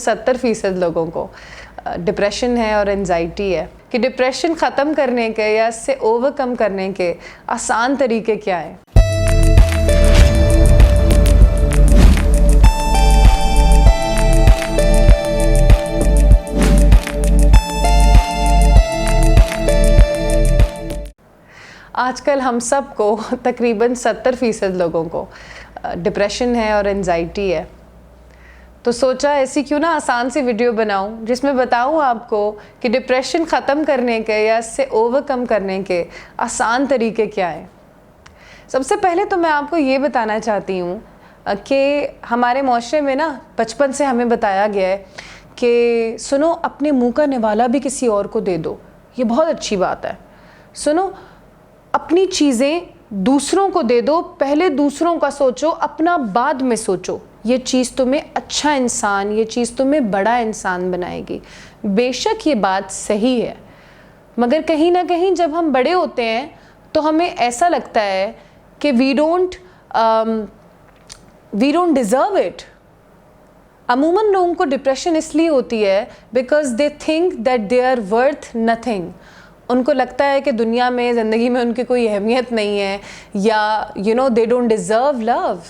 70% लोगों को डिप्रेशन है और एंजाइटी है कि डिप्रेशन ख़त्म करने के या इससे ओवरकम करने के आसान तरीके क्या हैं। आजकल हम सबको तकरीबन 70% लोगों को डिप्रेशन है और एंजाइटी है, तो सोचा ऐसी क्यों ना आसान सी वीडियो बनाऊं जिसमें बताऊं आपको कि डिप्रेशन ख़त्म करने के या इससे ओवरकम करने के आसान तरीके क्या हैं। सबसे पहले तो मैं आपको ये बताना चाहती हूँ कि हमारे माशरे में ना बचपन से हमें बताया गया है कि सुनो, अपने मुँह का निवाला भी किसी और को दे दो, ये बहुत अच्छी बात है। सुनो, अपनी चीज़ें दूसरों को दे दो, पहले दूसरों का सोचो, अपना बाद में सोचो। ये चीज़ तुम्हें अच्छा इंसान, ये चीज़ तुम्हें बड़ा इंसान बनाएगी। बेशक ये बात सही है, मगर कहीं ना कहीं जब हम बड़े होते हैं तो हमें ऐसा लगता है कि वी डोंट डिज़र्व इट। अमूमन लोगों को डिप्रेशन इसलिए होती है because they think that they are worth nothing. उनको लगता है कि दुनिया में, ज़िंदगी में उनकी कोई अहमियत नहीं है, या दे डोंट डिज़र्व लव।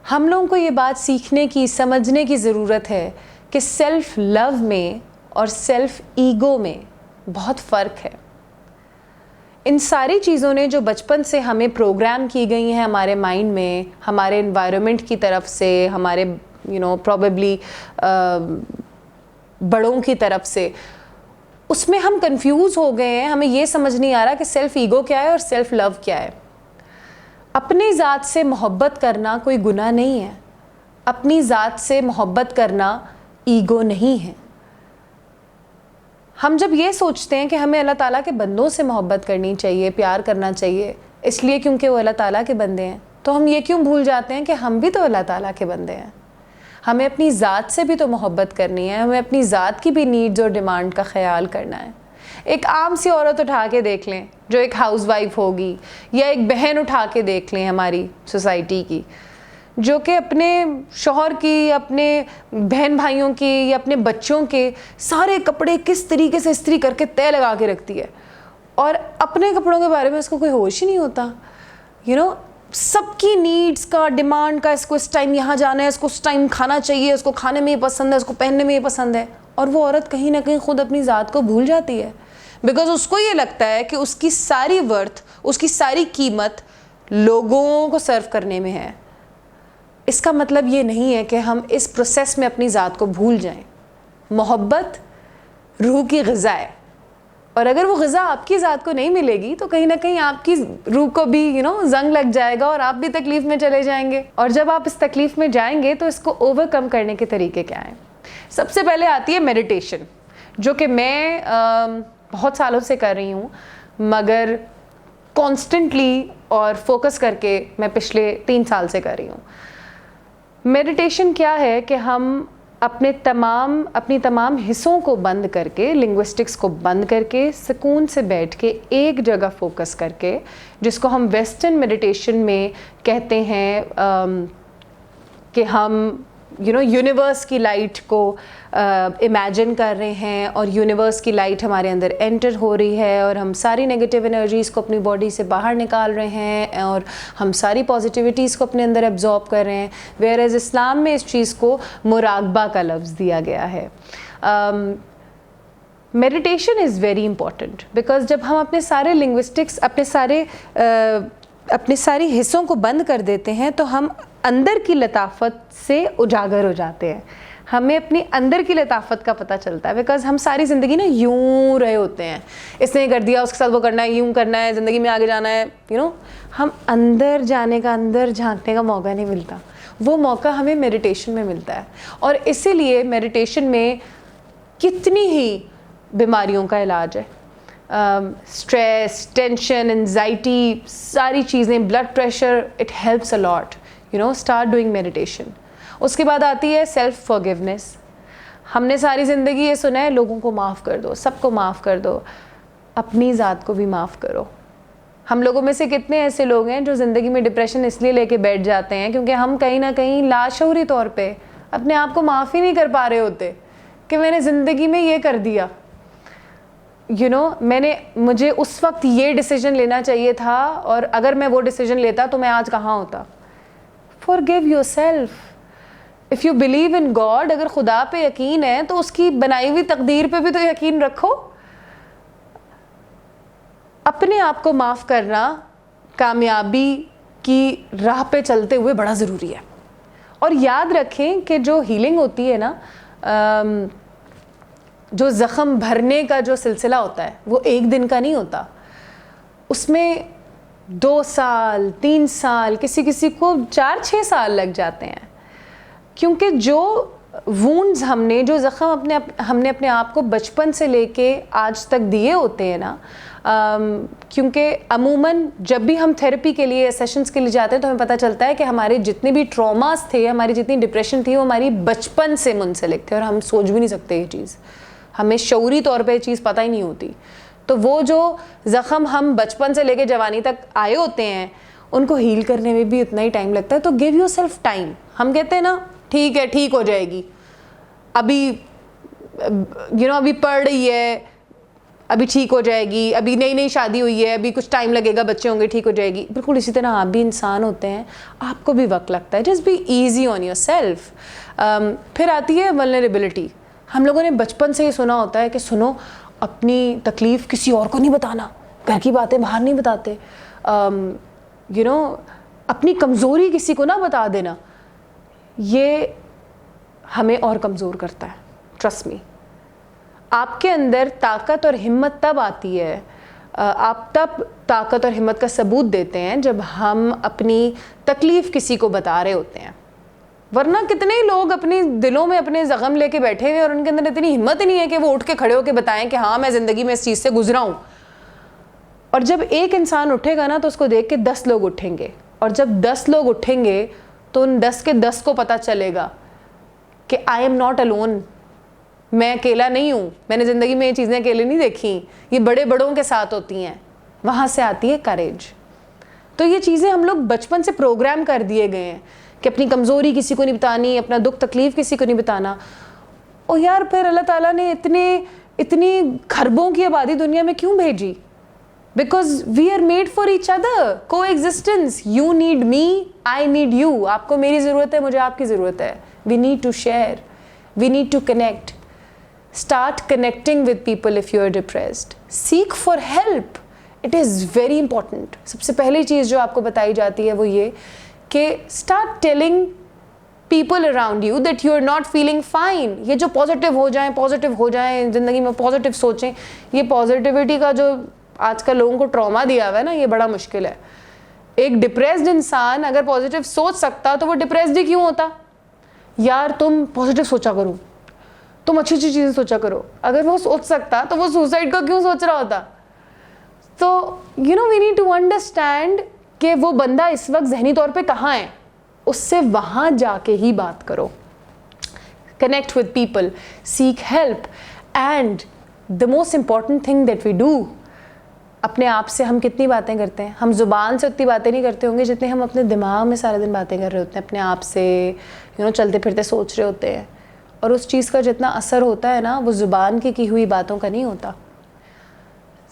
हम लोगों को ये बात सीखने की, समझने की ज़रूरत है कि सेल्फ़ लव में और सेल्फ़ ईगो में बहुत फ़र्क है। इन सारी चीज़ों ने जो बचपन से हमें प्रोग्राम की गई हैं हमारे माइंड में, हमारे एनवायरनमेंट की तरफ से, हमारे प्रॉबेबली बड़ों की तरफ से, उसमें हम कंफ्यूज हो गए हैं। हमें ये समझ नहीं आ रहा कि सेल्फ़ ईगो क्या है और सेल्फ़ लव क्या है। अपनी ज़ात से मोहब्बत करना कोई गुनाह नहीं है। अपनी ज़ात से मोहब्बत करना ईगो नहीं है। हम जब ये सोचते हैं कि हमें अल्लाह ताला के बंदों से मोहब्बत करनी चाहिए, प्यार करना चाहिए, इसलिए क्योंकि वो अल्लाह ताला के बंदे हैं, तो हम ये क्यों भूल जाते हैं कि हम भी तो अल्लाह ताला के बंदे हैं। हमें अपनी ज़ात से भी तो मोहब्बत करनी है, हमें अपनी ज़ात की भी नीड्स और डिमांड का ख्याल करना है। एक आम सी औरत उठा के देख लें जो एक हाउसवाइफ होगी, या एक बहन उठा के देख लें हमारी सोसाइटी की, जो कि अपने शौहर की, अपने बहन भाइयों की या अपने बच्चों के सारे कपड़े किस तरीके से इस्त्री करके तय लगा के रखती है, और अपने कपड़ों के बारे में उसको कोई होश ही नहीं होता। सबकी नीड्स का, डिमांड का, इसको इस टाइम यहाँ जाना है, इसको उस टाइम खाना चाहिए, उसको खाने में ये पसंद है, उसको पहनने में ये पसंद है, और वो औरत कहीं ना कहीं खुद अपनी ज़ात को भूल जाती है। बिकॉज उसको ये लगता है कि उसकी सारी वर्थ, उसकी सारी कीमत लोगों को सर्व करने में है। इसका मतलब ये नहीं है कि हम इस प्रोसेस में अपनी ज़ात को भूल जाएं। मोहब्बत रूह की ग़िज़ा है, और अगर वो ग़िज़ा आपकी ज़ात को नहीं मिलेगी तो कहीं ना कहीं आपकी रूह को भी जंग लग जाएगा और आप भी तकलीफ़ में चले जाएंगे। और जब आप इस तकलीफ़ में जाएंगे तो इसको ओवरकम करने के तरीके क्या हैं। सबसे पहले आती है मेडिटेशन, जो कि मैं बहुत सालों से कर रही हूँ, मगर कॉन्स्टेंटली और फोकस करके मैं पिछले 3 साल से कर रही हूँ। मेडिटेशन क्या है कि हम अपनी तमाम हिस्सों को बंद करके, लिंग्विस्टिक्स को बंद करके, सुकून से बैठ के एक जगह फोकस करके, जिसको हम वेस्टर्न मेडिटेशन में कहते हैं कि हम यूनिवर्स की लाइट को इमेजिन कर रहे हैं, और यूनिवर्स की लाइट हमारे अंदर एंटर हो रही है, और हम सारी नेगेटिव एनर्जीज़ को अपनी बॉडी से बाहर निकाल रहे हैं, और हम सारी पॉजिटिविटीज़ को अपने अंदर एब्जॉर्ब कर रहे हैं। वेयरएज़ इस्लाम में इस चीज़ को मुराकबा का लफ्ज़ दिया गया है। Meditation is very important because जब हम अपने सारे लिंग्विस्टिक्स, अपने सारे हिस्सों को बंद कर देते हैं तो हम अंदर की लताफत से उजागर हो जाते हैं। हमें अपनी अंदर की लताफत का पता चलता है, बिकॉज हम सारी ज़िंदगी ना यूं रहे होते हैं, इसने कर दिया, उसके साथ वो करना है, यूं करना है, ज़िंदगी में आगे जाना है। हम अंदर जाने का, अंदर झांकने का मौका नहीं मिलता। वो मौका हमें मेडिटेशन में मिलता है, और इसीलिए मेडिटेशन में कितनी ही बीमारियों का इलाज है। स्ट्रेस, टेंशन, एंजाइटी, सारी चीज़ें, blood pressure, it helps a lot. Start doing meditation. उसके बाद आती है सेल्फ फॉरगिवनेस। हमने सारी ज़िंदगी ये सुना है, लोगों को माफ़ कर दो, सबको माफ़ कर दो, अपनी ज़ात को भी माफ़ करो। हम लोगों में से कितने ऐसे लोग हैं जो ज़िंदगी में डिप्रेशन इसलिए लेके बैठ जाते हैं क्योंकि हम कहीं ना कहीं लाशऊरी तौर पे अपने आप को माफ़ ही नहीं कर पा रहे होते कि मैंने ज़िंदगी में ये कर दिया, मुझे उस वक्त ये डिसीजन लेना चाहिए था, और अगर मैं वो डिसीजन लेता तो मैं आज कहाँ होता। Forgive yourself. If you believe in God, अगर खुदा पे यकीन है तो उसकी बनाई हुई तकदीर पे भी तो यकीन रखो। अपने आप को माफ़ करना कामयाबी की राह पे चलते हुए बड़ा ज़रूरी है। और याद रखें कि जो हीलिंग होती है ना, जो ज़ख़म भरने का जो सिलसिला होता है वो एक दिन का नहीं होता, उसमें 2 साल 3 साल, किसी किसी को 4-6 साल लग जाते हैं। क्योंकि जो वूंड्स हमने, जो ज़ख़म हमने अपने आप को बचपन से लेके आज तक दिए होते हैं ना, क्योंकि अमूमन जब भी हम थेरेपी के लिए, सेशंस के लिए जाते हैं तो हमें पता चलता है कि हमारे जितने भी ट्रॉमास थे, हमारी जितनी डिप्रेशन थी, वो हमारी बचपन से मुंसलिक थे और हम सोच भी नहीं सकते ये चीज़, हमें शऊरी तौर पे ये चीज़ पता ही नहीं होती। तो वो जो ज़ख़म हम बचपन से लेके जवानी तक आए होते हैं, उनको हील करने में भी उतना ही टाइम लगता है। तो गिव योर सेल्फ टाइम। हम कहते हैं ना, ठीक है, ठीक हो जाएगी, अभी अभी पढ़ रही है, अभी ठीक हो जाएगी, अभी नई नई शादी हुई है, अभी कुछ टाइम लगेगा, बच्चे होंगे, ठीक हो जाएगी। बिल्कुल इसी तरह आप भी इंसान होते हैं, आपको भी वक्त लगता है। Just be easy on your self. फिर आती है वल्नरेबिलिटी। हम लोगों ने बचपन से ही सुना होता है कि सुनो, अपनी तकलीफ़ किसी और को नहीं बताना, घर की बातें बाहर नहीं बताते, अपनी कमज़ोरी किसी को ना बता देना। ये हमें और कमज़ोर करता है। ट्रस्ट मी, आपके अंदर ताकत और हिम्मत तब आती है, आप तब ताकत और हिम्मत का सबूत देते हैं जब हम अपनी तकलीफ़ किसी को बता रहे होते हैं। वरना कितने ही लोग अपने दिलों में अपने ज़ख़म लेके बैठे हुए और उनके अंदर इतनी हिम्मत ही नहीं है कि वो उठ के खड़े होकर बताएं कि हाँ, मैं ज़िंदगी में इस चीज़ से गुजरा हूँ। और जब एक इंसान उठेगा ना, तो उसको देख के 10 लोग उठेंगे, और जब 10 लोग उठेंगे तो उन 10 के 10 को पता चलेगा कि आई एम नॉट अलोन, मैं अकेला नहीं हूँ, मैंने ज़िंदगी में ये चीज़ें अकेले नहीं देखी, ये बड़े बड़ों के साथ होती हैं। वहाँ से आती है करेज। तो ये चीज़ें हम लोग बचपन से प्रोग्राम कर दिए गए हैं कि अपनी कमज़ोरी किसी को नहीं बतानी, अपना दुख तकलीफ़ किसी को नहीं बताना। और यार, फिर अल्लाह ताला ने इतनी खरबों की आबादी दुनिया में क्यों भेजी? Because we are made for each other, coexistence. You need me, I need you. आपको मेरी ज़रूरत है, मुझे आपकी ज़रूरत है। We need to share, we need to connect. Start connecting with people if you are depressed. Seek for help. It is very important. सबसे पहली चीज़ जो आपको बताई जाती है वो ये कि start telling people around you that you are not feeling fine. ये जो पॉजिटिव हो जाएं, ज़िंदगी में पॉजिटिव सोचें। ये पॉजिटिविटी का जो आजकल लोगों को ट्रॉमा दिया हुआ है ना, ये बड़ा मुश्किल है। एक डिप्रेस्ड इंसान अगर पॉजिटिव सोच सकता तो वो डिप्रेस्ड ही क्यों होता? यार, तुम पॉजिटिव सोचा करो, तुम अच्छी अच्छी चीज़ें सोचा करो। अगर वो सोच सकता तो वो सुसाइड का क्यों सोच रहा होता? तो वी नीड टू अंडरस्टैंड कि वो बंदा इस वक्त जहनी तौर पे कहाँ है, उससे वहाँ जाके ही बात करो। Connect with people, seek help, and the most important thing that we do, अपने आप से हम कितनी बातें करते हैं? हम ज़ुबान से उतनी बातें नहीं करते होंगे जितनी हम अपने दिमाग में सारे दिन बातें कर रहे होते हैं, अपने आप से चलते फिरते सोच रहे होते हैं। और उस चीज़ का जितना असर होता है ना, वो ज़ुबान की हुई बातों का नहीं होता।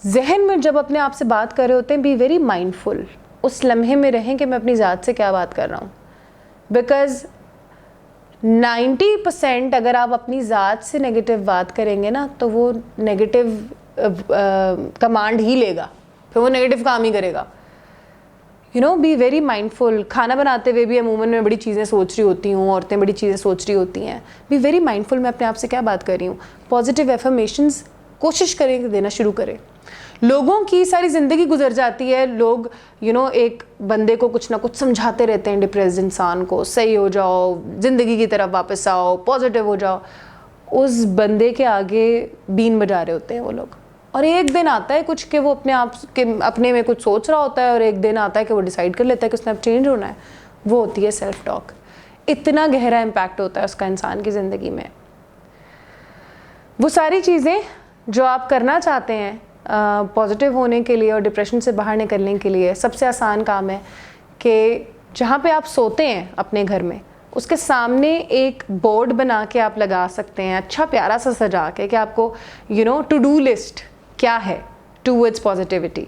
जहन में जब अपने आप से बात कर रहे होते हैं, बी वेरी माइंडफुल। उस लम्हे में रहें कि मैं अपनी ज़ात से क्या बात कर रहा हूँ। बिकॉज़ 90% अगर आप अपनी ज़ात से नेगेटिव बात करेंगे ना, तो वो नेगेटिव कमांड ही लेगा, फिर वो नेगेटिव काम ही करेगा। Be very mindful. खाना बनाते हुए भी अमूमन मैं बड़ी चीज़ें सोच रही होती हूँ, औरतें बड़ी चीज़ें सोच रही होती हैं। बी वेरी माइंडफुल, मैं अपने आप से क्या बात कर रही हूँ। पॉजिटिव एफर्मेशंस कोशिश करें कि देना शुरू करें। लोगों की सारी ज़िंदगी गुजर जाती है, लोग एक बंदे को कुछ ना कुछ समझाते रहते हैं, डिप्रेस्ड इंसान को, सही हो जाओ, ज़िंदगी की तरफ वापस आओ, पॉजिटिव हो जाओ। उस बंदे के आगे बीन बजा रहे होते हैं वो लोग। और एक दिन आता है कुछ कि वो अपने में कुछ सोच रहा होता है, और एक दिन आता है कि वो डिसाइड कर लेता है कि उसने अब चेंज होना है। वो होती है सेल्फ टॉक। इतना गहरा इम्पैक्ट होता है उसका इंसान की ज़िंदगी में। वो सारी चीज़ें जो आप करना चाहते हैं पॉजिटिव होने के लिए और डिप्रेशन से बाहर निकलने के लिए, सबसे आसान काम है कि जहाँ पे आप सोते हैं अपने घर में, उसके सामने एक बोर्ड बना के आप लगा सकते हैं, अच्छा प्यारा सा सजा के, कि आपको टू डू लिस्ट क्या है टूवर्ड्स पॉजिटिविटी।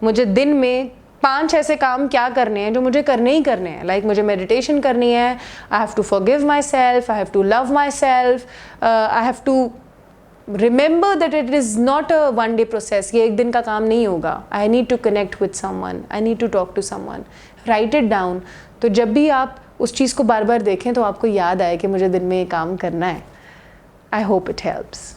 मुझे दिन में 5 ऐसे काम क्या करने हैं जो मुझे करने ही करने हैं। लाइक मुझे मेडिटेशन करनी है, I have to forgive myself, I have to love myself, I have to remember that it is not a one day process, ये एक दिन का काम नहीं होगा। I need to connect with someone, I need to talk to someone, write it down. तो जब भी आप उस चीज़ को बार बार देखें तो आपको याद आए कि मुझे दिन में ये काम करना है। I hope it helps.